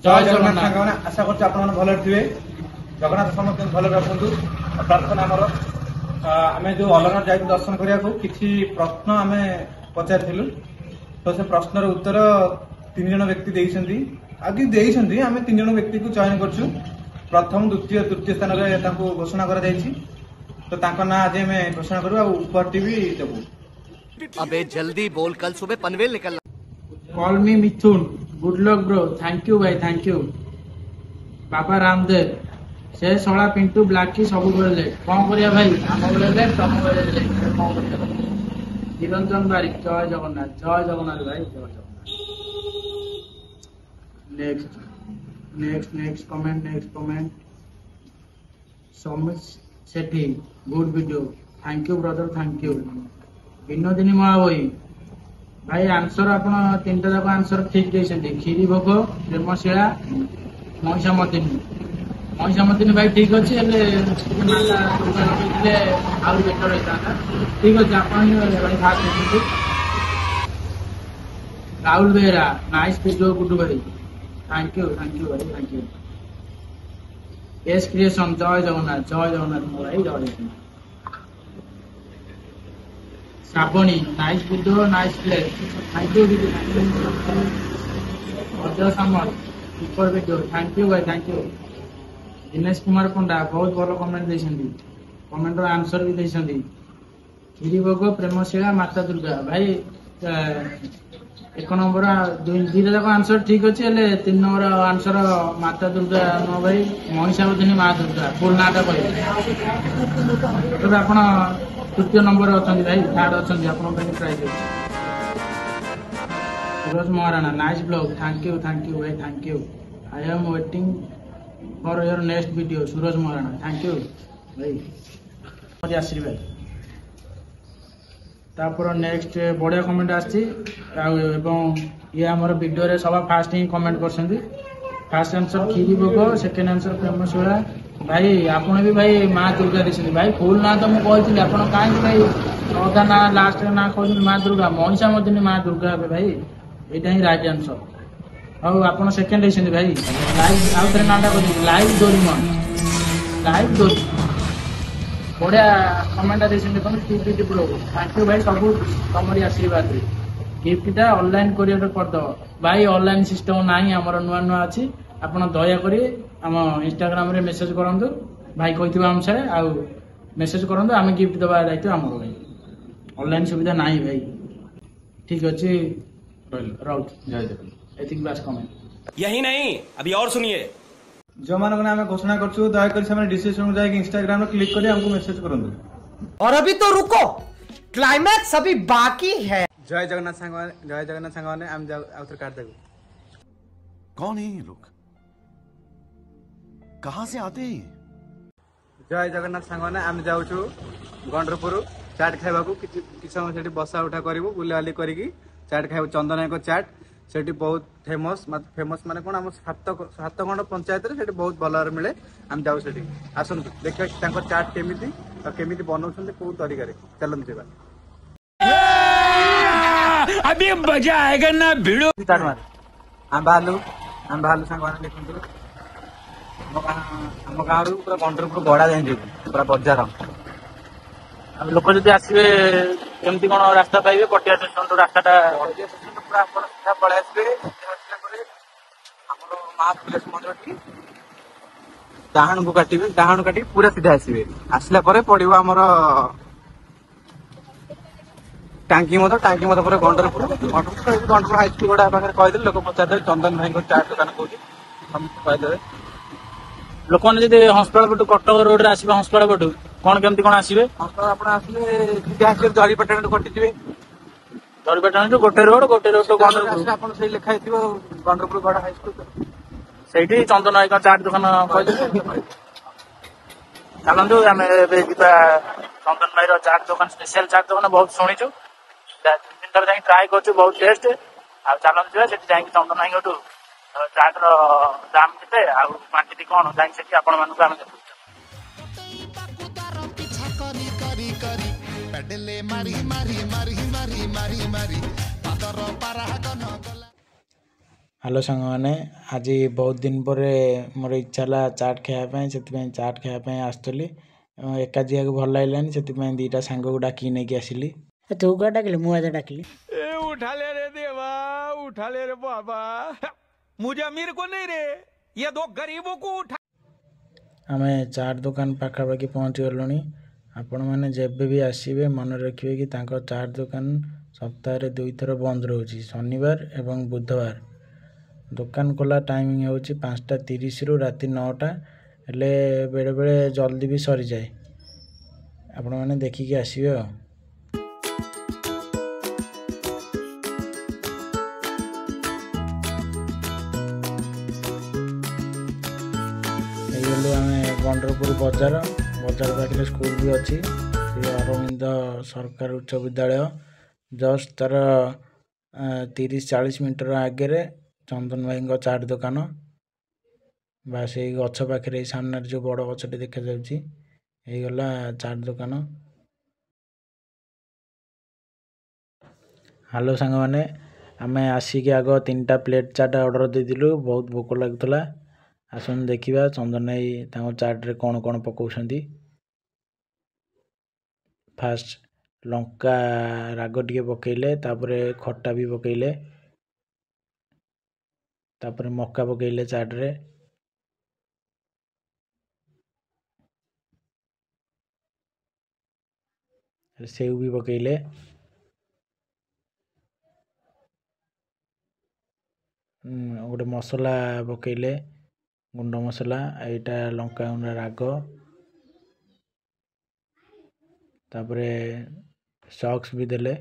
जय जगन्नाथ सागवान आशा करछु आपण मन भले थिबे। जगन्नाथ समस्त भले रखंतु। प्रार्थना हमर आमे जो अलरनाथ जाय दर्शन करिया को किछि प्रश्न आमे पचारथिलु तो से प्रश्नर उत्तर 3 जण व्यक्ति देइछन्ती आगे देइछन्ती आमे 3 जण व्यक्ति को चयन करछु। प्रथम द्वितीय तृतीय स्थान रे ताको घोषणा करा जायछि तो ताको ना आज मे घोषणा करू आ ऊपर टीवी देबू। अबे जल्दी बोल कल सुबह पनवेल निकलना। Call me Mithun good luck bro thank you भाई थैंक यू। बाबा रामदेव से सोला पिंटू ब्लैक की सब बेले कौन करिया भाई आम बेले तुम बेले निरंजन बारिक जय जगन्नाथ भाई जय Jagannath. Next comment Soumit Sethi good video thank you brother thank you. Vinodini महाबई भाई आंसर आपण 3टा जाक आंसर ठीक देइछन्ती खीरी भोग प्रेमशिला महिषामर्दिनी भाई ठीक अच्छे आउट बेटर रहता ठीक अच्छे आपण Rahul Behera nice video good भाई थैंक यू भाई थैंक यू। एस क्रिएशन जय जगन्नाथ भाई जय Jagannath. Shravani nice video nice play thank you Ajay Samal super video thank you भाई थैंक यू। दिनेश कुमार पंडा बहुत भल कमेंट देइछन्ती कमेंट रो आंसर भी देइछन्ती खीरी भोग प्रेमशिला माता दुर्गा भाई 1 नंबर 2 जाक आंसर ठीक अच्छे 3 नंबर आंसर माता दुर्गा न भाई महिषामर्दिनी माँ दुर्गा फुल नाटा कह आप तृतीय नंबर अच्छा भाई थर्ड अच्छा आप ट्राई कर। Suraj Maharana nice blog thank you भाई thank you. I am waiting for your next video Suraj Maharana thank you भाई आशीर्वाद। तापर नेक्स्ट बढ़िया कमेंट आसी ये आमर वीडियो रे सब फास्ट ही कमेंट कर फास्ट आंसर खीरी भोग सेकेंड आंसर प्रेमशिला भाई आपने भी भाई माँ दुर्गा देखते भाई फुल ना तो मुझे आप कहीं भाई अधा ना लास्ट ना कहते माँ दुर्गा महिषामर्दिनी माँ दुर्गा भाई यहाँ ही राइट आंसर। हाँ आप सेकेंड देखते भाई लाइव आउ थे नाटा कर लाइव डोरीमन बढ़िया कमेंट देखते थैंक यू भाई सब तुम आशीर्वाद गिफ्टा ऑनलाइन कोरियर करदे भाई ऑनलाइन सिस्टम ना आमर नुआ नुआ अच्छी आप दयाकोरी आम इंस्टाग्राम रे मेसेज करंतु भाई कही अनुसार आउ मेसेज करंतु आम गिफ्ट दबा दायित्व आमर भाई ऑनलाइन सुविधा ना भाई ठीक अच्छे राउट जय बास कमेंट यही नहीं अभी और सुनिए जो मानक आम घोषणा करछु दयाकोरी से डिस्क्रिप्शन जाके इंस्टाग्राम रे क्लिक करी हमको मेसेज करंतु। और अभी तो रुको क्लाइमैक्स अभी बाकी है। जय जगन्नाथ सांगवाने आम आउथर काट देबो। कौन है ये लोग कहाँ से आते हैं? जय जगन्नाथ सांगवाने आम जाउछु गंडरपुर चाट खाइबा को किछ समय सेठी बसा उठा करिवो बुलाली करिकी चाट खाइबो चंदना को चाट सेठी बहुत फेमस माने कोन हम सातखंड पंचायत रे सेठी बहुत भल मिले हम जाउ सेठी आसन देखियो तांको चाट केमिति बनौछन्ते को तरीका रे चलन जेबा अभी मजा आएगा ना भिड़ो चाट मार हम भालू सांगवाने देखंतु हम गाँव रू पूरा गंडरपुर गड़ा जाए पूरा बजार लोक जब आसवे केमती कौन रास्ता पाइबे पटिया स्टेशन रास्ता पूरा सीधा पलि आसवे माँ पुलिस मंदिर डाहाण को काटी पूरा सीधा आसवे आसला पड़ो आमर टांकी मत गंडरपुर हाईस्कूल गोड़ा पाखे कहीदे लोक पचार चंदन भाई को चाट दुकान कहीदे लोक मैंने हंसपाड़ पटू कटक रोड आसवे हंसपाड़ पटू कौन केमती कौन आसवे आप आसले जरीपाटन कटिजे जरीपाटन गोटे रोड तो गंडरपुर से लिखाई गंडरपुर बड़ा हाईस्कूल से चंदन भाई चाट दुकान कहीदे चलतु आम चंदन भाई चाट दुकान स्पेशल चाट दुकान बहुत शुणीचु 3 थर ट्राए कर बहुत टेस्ट आ चलतु चंदन भाई चाट दाम के क्वांटिटी कौन जाए आपण हेलो सांग मैंने आज बहुत दिन पर मोर इच्छा है चाट खायापी से चाट खायापी आसली एका जीवा को भल लगलानी से दीटा सांग को डाक नहीं आसली तू क्या डाकिल मुझे डाकिली उठा ले रे देवा उठा ले रे बाबा मुझे अमीर को नहीं रे ये दो गरीबों को उठा आम चाट दुकान पाखापाखि पहुँची गलुणी आपण मैंने जेबे भी आसबे मन रखिए कि तांको चाट दुकान सप्ताह 2 थर बंद रोचे शनिवार एवं बुधवार दुकान खोला टाइमिंग हो 5:30 रु राति 9टा हेले बेले बेले जल्दी भी सरी जाए आपण मैंने देखिकी आसबे गलु आम गंडरपुर बजार बजार पाखे स्कूल भी अच्छी अरविंद सरकार उच्च विद्यालय जस्ट तार 30-40 मीटर आगे चंदन भाई चाट दुकान बास यही गछ पाखे सामने जो बड़ गछटे देखा जागला चाट दुकान। हेलो सांग मैंने आम आसिक आग 3टा प्लेट चाट ऑर्डर देलु बहुत भोक लगुला आसन देखा चंदन भाई चाट रे कौन कौन पकाउछंती फास्ट लंका राग टिके पकेले तापरे खट्टा भी पकेले तापरे मक्का पकेले चाट रे सेव भी पकेले गोटे मसला पकेले गुंड मसला एटा लंका गुंड राग तापरे सॉक्स भी देले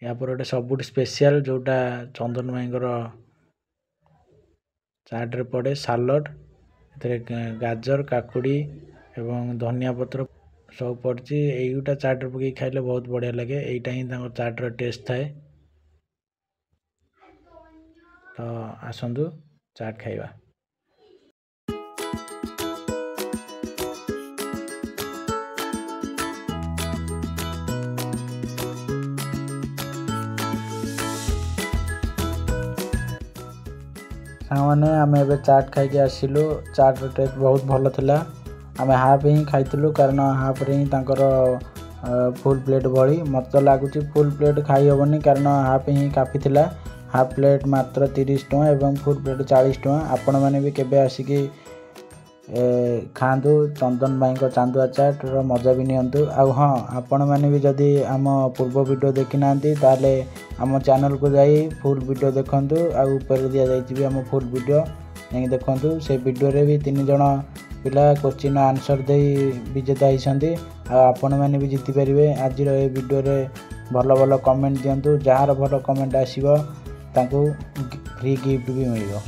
या पर गोटे सबुठ स्पेशल जोटा चंदन भाई चाट रे पड़े सालड गाजर काकुड़ी एवं धनिया पत्र सब पड़ी यहीटा चाट पकई खाइले बहुत बढ़िया लगे यहीटा ही चाट टेस्ट थाए तो आसतु चाट खाइबा। सामने आम ए चाट खाई आसिलु चाट टेस्ट बहुत भल था आम हाफ ही खाइलु कारण हाफ रे ही फुल प्लेट भली मत लगुच फुल प्लेट खाई हेनी कारण हाफ ही काफी थिला हाफ प्लेट मात्र 30 टଙ୍କା एवं फुल प्लेट 40 टଙ୍କା आपण मैंने भी केबे आसिकी खातु चंदन भाई चांदुआ चाट मजा भी नियंतु आ हाँ आपण मैंने भी जदि आम पूर्व वीडियो देखी ना ताले आम चैनल को जाई फुल वीडियो देखंतु आ ऊपर दिया जाइए आम फुल वीडियो नहीं देखंतु से वीडियो रे भी 3 जण पिला क्वेश्चन आंसर दे विजेता होती आपण मैंने भी जीति पारे आज वीडियो रे भल भल कमेंट दिंतु जार भल कमेंट आसीबो तांको फ्री गिफ्ट भी मिलिबो।